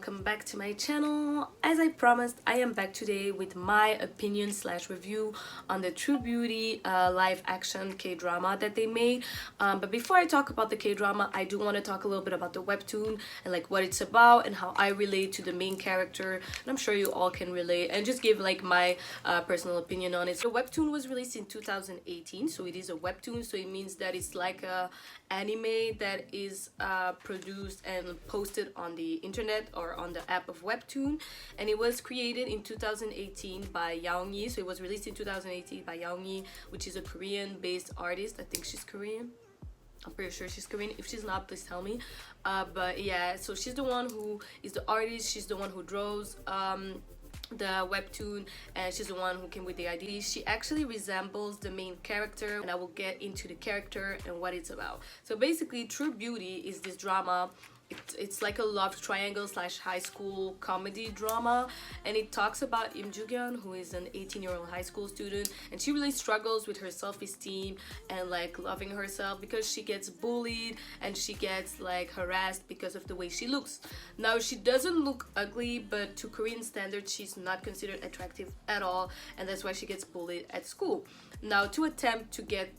welcome back to my channel. As I promised, I am back today with my opinion slash review on the True Beauty live action K-drama that they made. But before I talk about the K-drama, I do want to talk a little bit about the webtoon and like what it's about and how I relate to the main character, and I'm sure you all can relate, and just give like my personal opinion on it. So the webtoon was released in 2018, so it is a webtoon, so it means that it's like a anime that is produced and posted on the internet or on the app of WEBTOON, and it was created in 2018 by Yaongi. So it was released in 2018 by Yaongi, which is a Korean based artist. I think she's Korean. I'm pretty sure she's Korean. If she's not, please tell me. But yeah, so she's the one who is the artist. She's the one who draws the webtoon, and she's the one who came with the idea. She actually resembles the main character, and I will get into the character and what it's about. So basically, True Beauty is this drama. It's like a love triangle slash high school comedy drama, and it talks about Im Joo-hyun, who is an 18-year-old high school student, and she really struggles with her self-esteem and like loving herself because she gets bullied and she gets like harassed because of the way she looks. Now, she doesn't look ugly, but to Korean standards she's not considered attractive at all, and that's why she gets bullied at school. Now, to attempt to get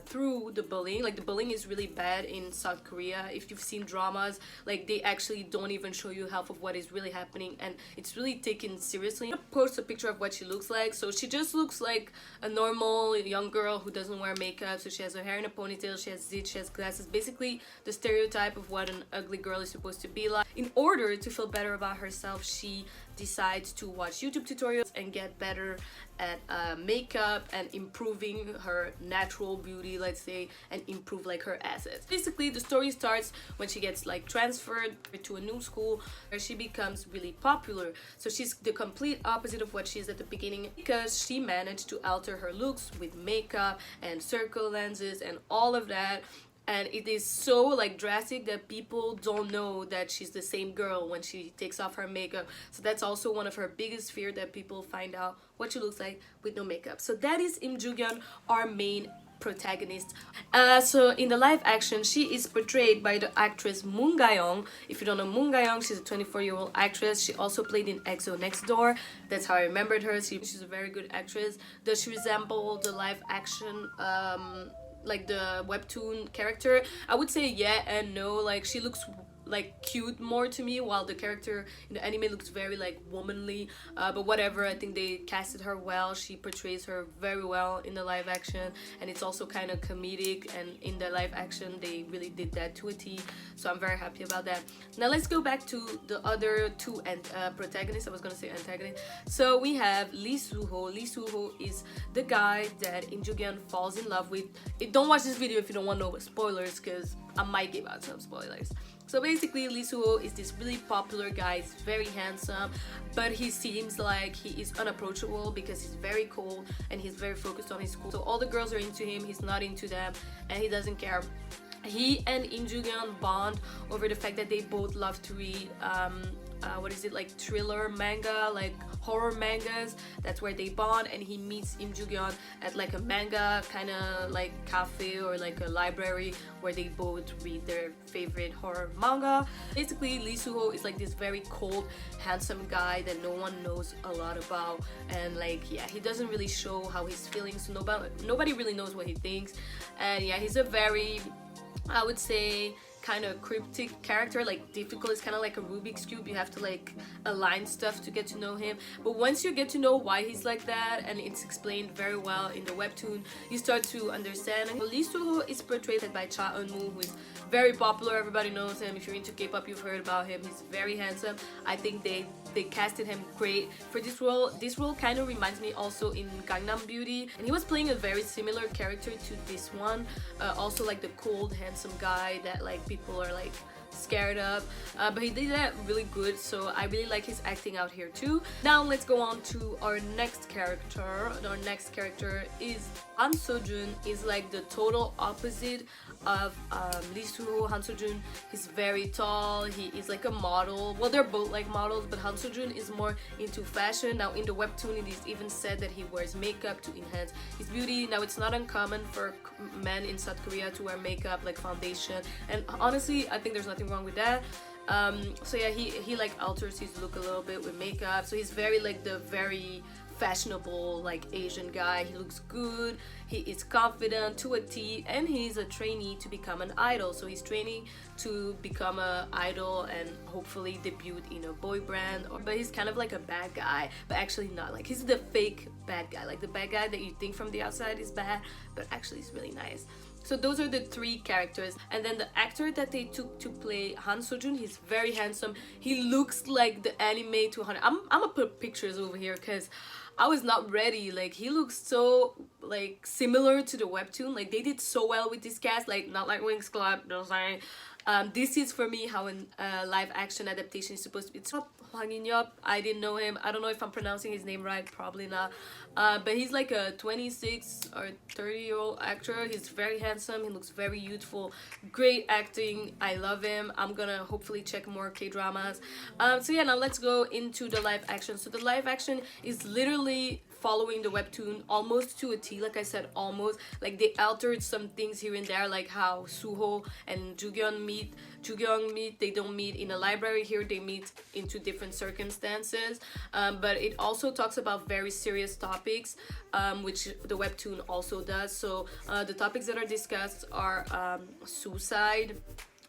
through the bullying, like the bullying is really bad in South Korea. If you've seen dramas, like they actually don't even show you half of what is really happening, and it's really taken seriously. I'm gonna post a picture of what she looks like. So she just looks like a normal young girl who doesn't wear makeup. So she has her hair in a ponytail, she has zits, she has glasses, basically the stereotype of what an ugly girl is supposed to be like. In order to feel better about herself, she decides to watch YouTube tutorials and get better at makeup and improving her natural beauty, let's say, and improve like her assets. Basically, the story starts when she gets like transferred to a new school where she becomes really popular. So she's the complete opposite of what she is at the beginning, because she managed to alter her looks with makeup and circle lenses and all of that. And it is so like drastic that people don't know that she's the same girl when she takes off her makeup. So that's also one of her biggest fear, that people find out what she looks like with no makeup. So that is Im Joo-hyun, our main protagonist. So in the live action, she is portrayed by the actress Moon Ga-young. If you don't know Moon Ga-young, she's a 24-year-old actress. She also played in EXO Next Door. That's how I remembered her. She's a very good actress. Does she resemble the live action like the webtoon character? I would say yeah and no. Like she looks like cute more to me, while the character in the anime looks very like womanly, but whatever. I think they casted her well. She portrays her very well in the live action, and it's also kind of comedic, and in the live action they really did that to a T, so I'm very happy about that. Now let's go back to the other two protagonists. I was gonna say antagonists. So we have Lee Soo-ho. Lee Soo-ho is the guy that Im Joo-hyun falls in love with. Don't watch this video if you don't want no spoilers, because I might give out some spoilers. So basically, Lee Soo-ho is this really popular guy. He's very handsome, but he seems like he is unapproachable because he's very cold and he's very focused on his school. So all the girls are into him, he's not into them, and he doesn't care. He and Im Joo-hyun bond over the fact that they both love to read what is it, like thriller manga, like horror mangas. That's where they bond, and he meets Im Joo-hyun at like a manga kind of like cafe or like a library where they both read their favorite horror manga. Basically, Lee Soo-ho is like this very cold, handsome guy that no one knows a lot about, and like yeah, he doesn't really show how he's feeling, so nobody really knows what he thinks. And yeah, he's a very, I would say, kind of cryptic character, like difficult. It's kind of like a Rubik's Cube. You have to like align stuff to get to know him, but once you get to know why he's like that, and it's explained very well in the webtoon, you start to understand. Lee Soo-ho is portrayed by Cha Eun-woo, who is very popular. Everybody knows him. If you're into K-pop, you've heard about him. He's very handsome. I think they casted him great for this role. This role kind of reminds me also in Gangnam Beauty, and he was playing a very similar character to this one, also like the cold, handsome guy that like people are like scared of, but he did that really good, so I really like his acting out here too. Now let's go on to our next character. Our next character is Han So-jun. Is like the total opposite of Lee Soo-ho. Han So-jun, he's very tall, he is like a model. Well, they're both like models, but Han So-jun is more into fashion. Now in the webtoon it is even said that he wears makeup to enhance his beauty. Now it's not uncommon for men in South Korea to wear makeup like foundation, and honestly I think there's nothing wrong with that. So yeah, he like alters his look a little bit with makeup, so he's very like the very fashionable like Asian guy. He looks good, he is confident to a T, and he's a trainee to become an idol. So he's training to become a idol and hopefully debut in a boy brand. But he's kind of like a bad guy, but actually not. Like he's the fake bad guy, like the bad guy that you think from the outside is bad, but actually he's really nice. So those are the three characters. And then the actor that they took to play Han Sojun, he's very handsome. He looks like the anime 200. I'm gonna put pictures over here because I was not ready. Like he looks so like similar to the webtoon. Like they did so well with this cast. Like not like Wings Club, you know what I'm saying? This is for me how a live action adaptation is supposed to be. It's Hwang In-yup. I didn't know him. I don't know if I'm pronouncing his name right. Probably not. But he's like a 26 or 30-year-old actor. He's very handsome. He looks very youthful. Great acting. I love him. I'm gonna hopefully check more K-dramas. So yeah, now let's go into the live action. So the live action is literally following the webtoon almost to a T. Like I said, almost. Like they altered some things here and there, like how Suho and Jugyeon meet. They don't meet in a library. Here they meet into different circumstances, but it also talks about very serious topics, which the webtoon also does. So the topics that are discussed are suicide.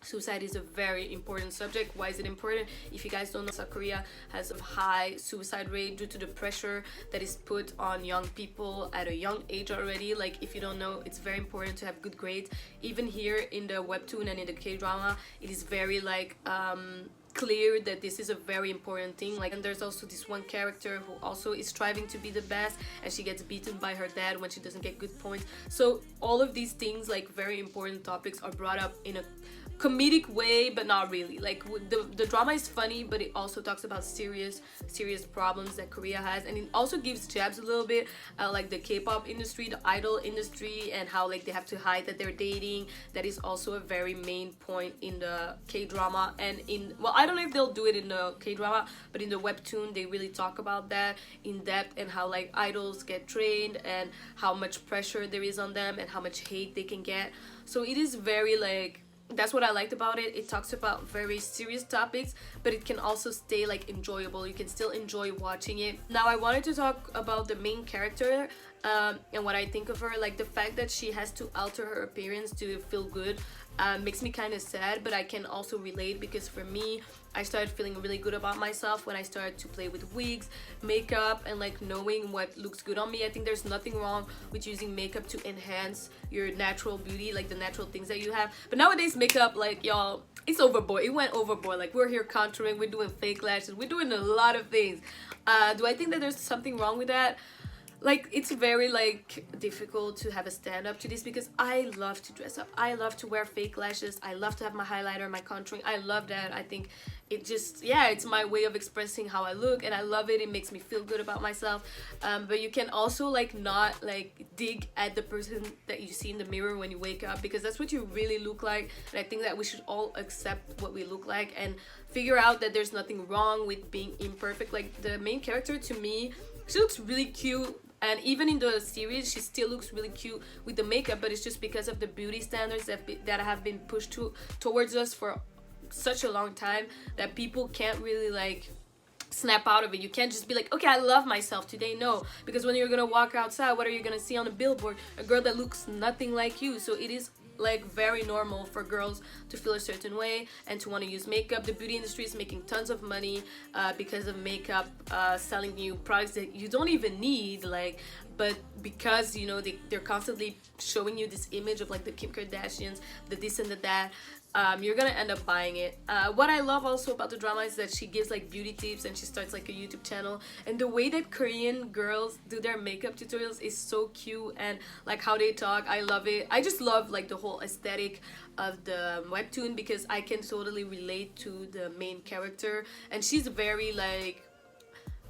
Suicide is a very important subject. Why is it important? If you guys don't know, South Korea has a high suicide rate due to the pressure that is put on young people at a young age already. Like if you don't know, it's very important to have good grades. Even here in the webtoon and in the K-drama, it is very like clear that this is a very important thing. Like, and there's also this one character who also is striving to be the best, and she gets beaten by her dad when she doesn't get good points. So all of these things, like very important topics, are brought up in a comedic way, but not really. Like the drama is funny, but it also talks about serious problems that Korea has, and it also gives jabs a little bit like the K-pop industry, the idol industry, and how like they have to hide that they're dating. That is also a very main point in the K-drama, and in, well, I don't know if they'll do it in the K-drama, but in the webtoon they really talk about that in depth, and how like idols get trained and how much pressure there is on them and how much hate they can get. So it is very like, that's what I liked about it. It talks about very serious topics, but it can also stay like enjoyable. You can still enjoy watching it. Now I wanted to talk about the main character and what I think of her. Like the fact that she has to alter her appearance to feel good makes me kind of sad, but I can also relate, because for me, I started feeling really good about myself when I started to play with wigs, makeup, and like knowing what looks good on me. I think there's nothing wrong with using makeup to enhance your natural beauty, like the natural things that you have. But nowadays makeup, like y'all, it's overboard. It went overboard. Like we're here contouring, we're doing fake lashes, we're doing a lot of things. Do I think that there's something wrong with that? Like it's very like difficult to have a stand up to this, because I love to dress up, I love to wear fake lashes, I love to have my highlighter, my contouring. I love that. I think it just, yeah, it's my way of expressing how I look, and I love it. It makes me feel good about myself. But you can also like not like dig at the person that you see in the mirror when you wake up, because that's what you really look like. And I think that we should all accept what we look like and figure out that there's nothing wrong with being imperfect. Like the main character, to me, she looks really cute, and even in the series she still looks really cute with the makeup, but it's just because of the beauty standards that have been pushed towards us for such a long time, that people can't really like snap out of it. You can't just be like, okay, I love myself today. No, because when you're gonna walk outside, what are you gonna see on a billboard? A girl that looks nothing like you. So it is like very normal for girls to feel a certain way and to want to use makeup. The beauty industry is making tons of money because of makeup, selling you products that you don't even need, like, but because, you know, they're constantly showing you this image of like the Kim Kardashians, the this and the that, you're gonna end up buying it. What I love also about the drama is that she gives like beauty tips, and she starts like a YouTube channel, and the way that Korean girls do their makeup tutorials is so cute, and like how they talk, I love it. I just love like the whole aesthetic of the webtoon, because I can totally relate to the main character, and she's very like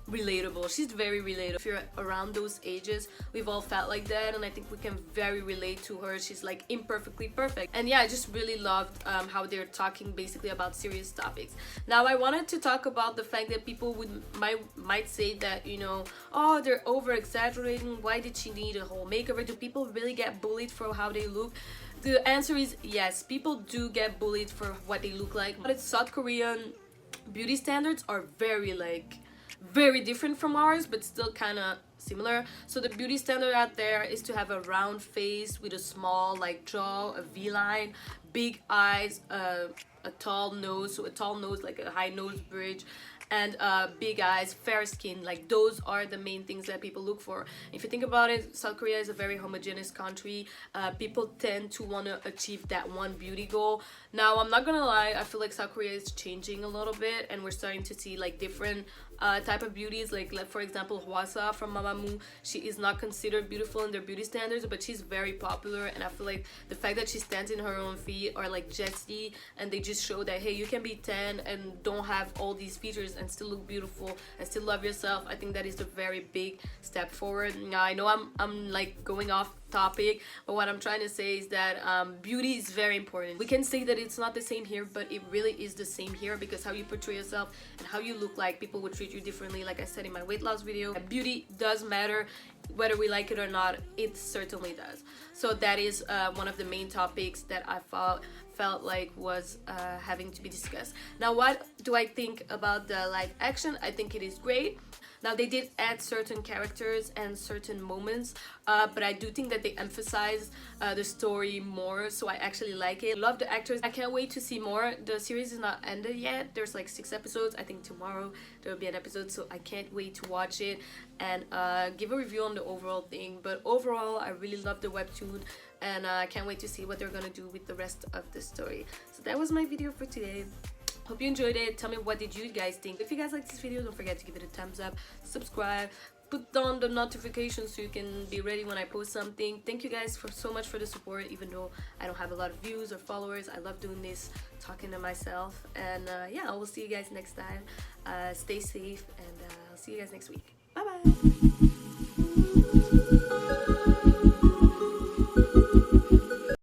relatable. She's very relatable. If you're around those ages, we've all felt like that, and I think we can very relate to her. She's like imperfectly perfect. And yeah, I just really loved how they're talking basically about serious topics. Now I wanted to talk about the fact that people might say that, you know, oh, they're over exaggerating, why did she need a whole makeover? Do people really get bullied for how they look? The answer is yes. People do get bullied for what they look like, but South Korean beauty standards are very different from ours, but still kind of similar. So the beauty standard out there is to have a round face with a small like jaw, a V-line, big eyes, a tall nose, so a tall nose like a high nose bridge, and big eyes, fair skin. Like those are the main things that people look for. If you think about it, South Korea is a very homogeneous country. People tend to want to achieve that one beauty goal. Now I'm not gonna lie, I feel like South Korea is changing a little bit, and we're starting to see like different type of beauties. Like for example, Hwasa from Mamamoo, she is not considered beautiful in their beauty standards, but she's very popular, and I feel like the fact that she stands in her own feet, or like Jessie, and they just show that hey, you can be tan and don't have all these features and still look beautiful and still love yourself. I think that is a very big step forward. Now I know I'm like going off topic, but what I'm trying to say is that beauty is very important. We can say that it's not the same here, but it really is the same here, because how you portray yourself and how you look like, people will treat you differently. Like I said in my weight loss video, beauty does matter, whether we like it or not. It certainly does. So that is one of the main topics that I felt like was having to be discussed. Now what do I think about the live action? I think it is great. Now they did add certain characters and certain moments, but I do think that they emphasized the story more, so I actually like it. Love the actors. I can't wait to see more. The series is not ended yet. There's like 6 episodes. I think tomorrow there will be an episode, so I can't wait to watch it and give a review on the overall thing. But overall, I really love the webtoon, and I can't wait to see what they're gonna do with the rest of the story. So that was my video for today. Hope you enjoyed it. Tell me, what did you guys think? If you guys liked this video, don't forget to give it a thumbs up, subscribe, put on the notifications so you can be ready when I post something. Thank you guys so much for the support, even though I don't have a lot of views or followers. I love doing this, talking to myself, and yeah, I will see you guys next time. Stay safe, and I'll see you guys next week. Bye bye.